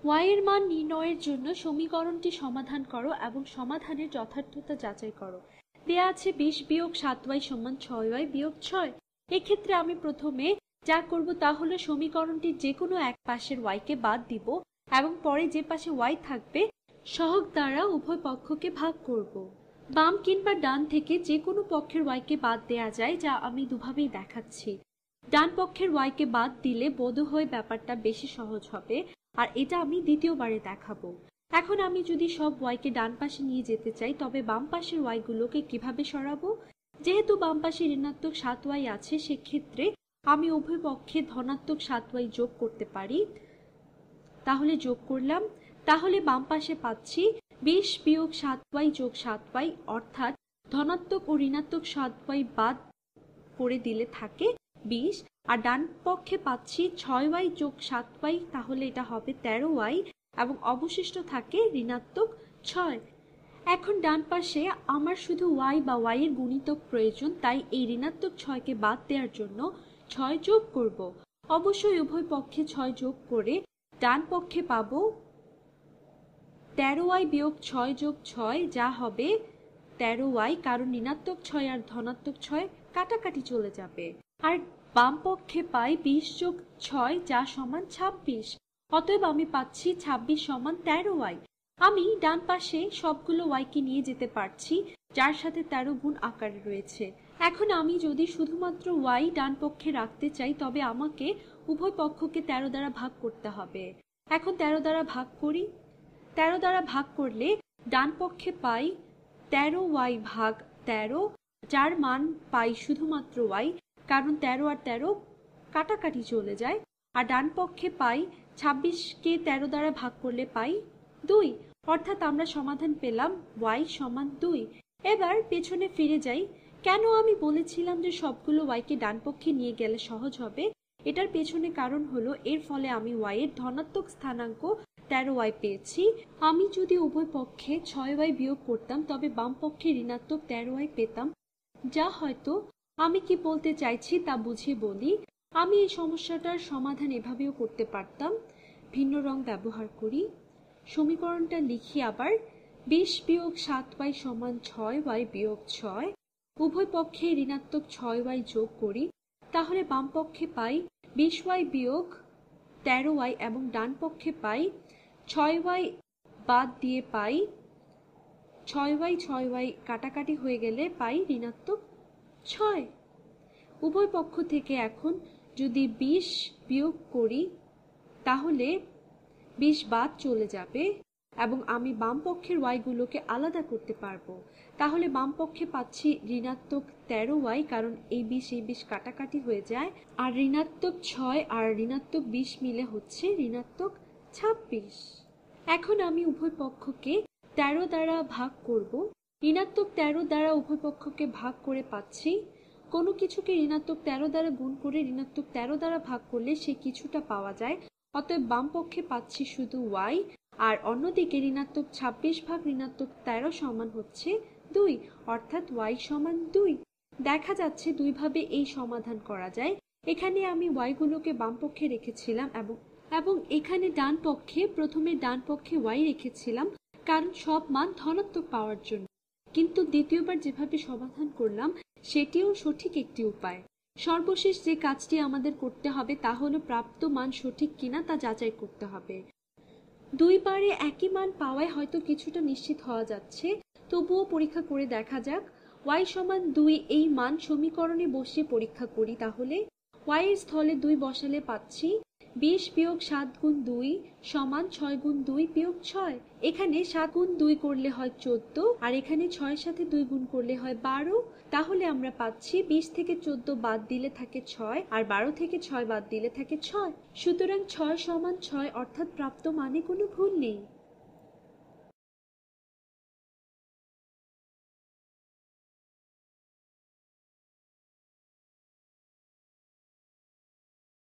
y এর মান নির্ণয়ের জন্য সমীকরণটি সমাধান করো এবং সমাধানের যথার্থতা যাচাই করো। দেয়া আছে 20 বিয়োগ 7y সমান 6y বিয়োগ 6। এক্ষেত্রে আমি প্রথমে যা করব তা হলো সমীকরণটির যে কোনো এক পাশের y কে বাদ দিব এবং পরে যে পাশে y থাকবে সহগ দ্বারা উভয় পক্ষকে ভাগ করব। বাম কিংবা ডান থেকে যে কোনো পক্ষের y কে বাদ দেয়া যায়, যা আমি দুভাবেই দেখাচ্ছি। ডান পক্ষের y কে বাদ দিলে বোধহয় ব্যাপারটা বেশি সহজ হবে, আর এটা আমি দ্বিতীয়বারে দেখাবো। এখন আমি যদি সব y কে ডান পাশে নিয়ে যেতে চাই, তবে বাম পাশের y গুলোকে কিভাবে সরাবো? যেহেতু বাম পাশে ঋণাত্মক 7y আছে, সেক্ষেত্রে আমি উভয় পক্ষে ধনাত্মক 7y যোগ করতে পারি। তাহলে যোগ করলাম, তাহলে বাম পাশে পাচ্ছি 20 বিয়োগ 7y যোগ 7y, অর্থাৎ ধনাত্মক ও ঋণাত্মক 7y বাদ করে দিলে থাকে 20, আর ডান পক্ষে পাচ্ছি 6y যোগ 7y, তাহলে এটা হবে 13y এবং অবশিষ্ট থাকে ঋণাত্মক 6। এখন ডান পাশে আমার শুধু y বা y এর গুণিতক প্রয়োজন, তাই এই ঋণাত্মক 6 কে বাদ দেওয়ার জন্য 6 যোগ করব। অবশ্যই উভয় পক্ষে 6 যোগ করে ডান পক্ষে পাবো 13y বিয়োগ 6 যোগ 6, যা হবে 13y, কারণ ঋণাত্মক 6 আর ধনাত্মক 6 কাটাকাটি চলে যাবে। আর বাম পক্ষে পাই 20 যোগ 6, যা সমান 26। অতএব আমি পাচ্ছি 26 সমান 13y। আমি ডান পাশে সবগুলো y কে নিয়ে যেতে পারছি, যার সাথে 13 গুণ আকারে রয়েছে। এখন আমি যদি শুধুমাত্র y ডান পক্ষে রাখতে চাই, তবে আমাকে উভয় পক্ষকে 13 দ্বারা ভাগ করতে হবে। এখন 13 দ্বারা ভাগ করি। 13 দ্বারা ভাগ করলে ডান পক্ষে পাই 13y ভাগ 13, যার মান পাই শুধুমাত্র y, কারণ 13 আর 13 কাটাকাটি চলে যায়। আর ডান পক্ষে পাই 26 কে 13 দ্বারা ভাগ করলে পাই 2, অর্থাৎ আমরা সমাধান পেলাম y সমান 2। এবার পেছনে ফিরে যাই। কেন আমি বলেছিলাম যে সবগুলো y কে ডান পক্ষে নিয়ে গেলে সহজ হবে? এটার পেছনে কারণ হলো, এর ফলে আমি y এর ধনাত্মক স্থানাঙ্ক 13y পেয়েছি। আমি যদি উভয় পক্ষে 6y বিয়োগ করতাম, তবে বাম পক্ষে ঋণাত্মক 13y পেতাম। যা হয়তো আমি কি বলতে চাইছি তা বুঝিয়ে বলি। আমি এই সমস্যাটার সমাধান এভাবেও করতে পারতাম। ভিন্ন রং ব্যবহার করি। সমীকরণটা লিখি আবার। 20 বিয়োগ 7y সমান 6y বিয়োগ 6। উভয় পক্ষে ঋণাত্মক 6y যোগ করি, তাহলে বাম পক্ষে পাই 20y বিয়োগ 13y এবং ডান পক্ষে পাই 6y বাদ দিয়ে পাই 6y, 6y কাটাকাটি হয়ে গেলে পাই ঋণাত্মক 6। উভয় পক্ষ থেকে এখন যদি 20 বিয়োগ করি, তাহলে 20 বাদ চলে যাবে এবং আমি বাম পক্ষের y গুলোকে আলাদা করতে পারবো। তাহলে বাম পক্ষে পাচ্ছি ঋণাত্মক 13y, কারণ এই 20 কাটাকাটি হয়ে যায়, আর ঋণাত্মক 6 আর ঋণাত্মক 20 মিলে হচ্ছে ঋণাত্মক 26। এখন আমি উভয় পক্ষকে 13 দ্বারা ভাগ করব। ঋণাত্মক 13 দ্বারা উভয় পক্ষকে ভাগ করে পাচ্ছি, কোনো কিছুকে ঋণাত্মক 13 দ্বারা গুণ করে ঋণাত্মক 13 দ্বারা ভাগ করলে সে কিছুটা পাওয়া যায়। অতএব বাম পক্ষে পাচ্ছি শুধু y, আর অন্যদিকে ঋণাত্মক 26 ভাগ ঋণাত্মক 13 সমান হচ্ছে 2, অর্থাৎ y সমান 2। দেখা যাচ্ছে দুইভাবে এই সমাধান করা যায়। এখানে আমি y গুলোকে বাম পক্ষে রেখেছিলাম এবং এখানে ডান পক্ষে প্রথমে ডান পক্ষে y রেখেছিলাম, কারণ সব মান ধনাত্মক পাওয়ার জন্য। কিন্তু দ্বিতীয়বার যেভাবে সমাধান করলাম সেটিও সঠিক একটি উপায়। সর্বশেষ যে কাজটি আমাদের করতে হবে তা হলো প্রাপ্ত মান সঠিক কিনা তা যাচাই করতে হবে। দুইবারে একই মান পাওয়ায় হয়তো কিছুটা নিশ্চিত হওয়া যাচ্ছে, তবুও পরীক্ষা করে দেখা যাক। y সমান 2 এই মান সমীকরণে বসিয়ে পরীক্ষা করি। তাহলে y এর স্থলে 2 বসালে পাচ্ছি 20 বিয়োগ 7 গুণ 2 সমান 6 গুণ 2 বিয়োগ 6। এখানে 7 গুণ 2 করলে হয় 14, আর এখানে 6 এর সাথে 2 গুণ করলে হয় 12। তাহলে আমরা পাচ্ছি 20 থেকে 14 বাদ দিলে থাকে 6, আর 12 থেকে 6 বাদ দিলে থাকে 6। সুতরাং 6 সমান 6, অর্থাৎ প্রাপ্ত মানে কোনো ভুল নেই।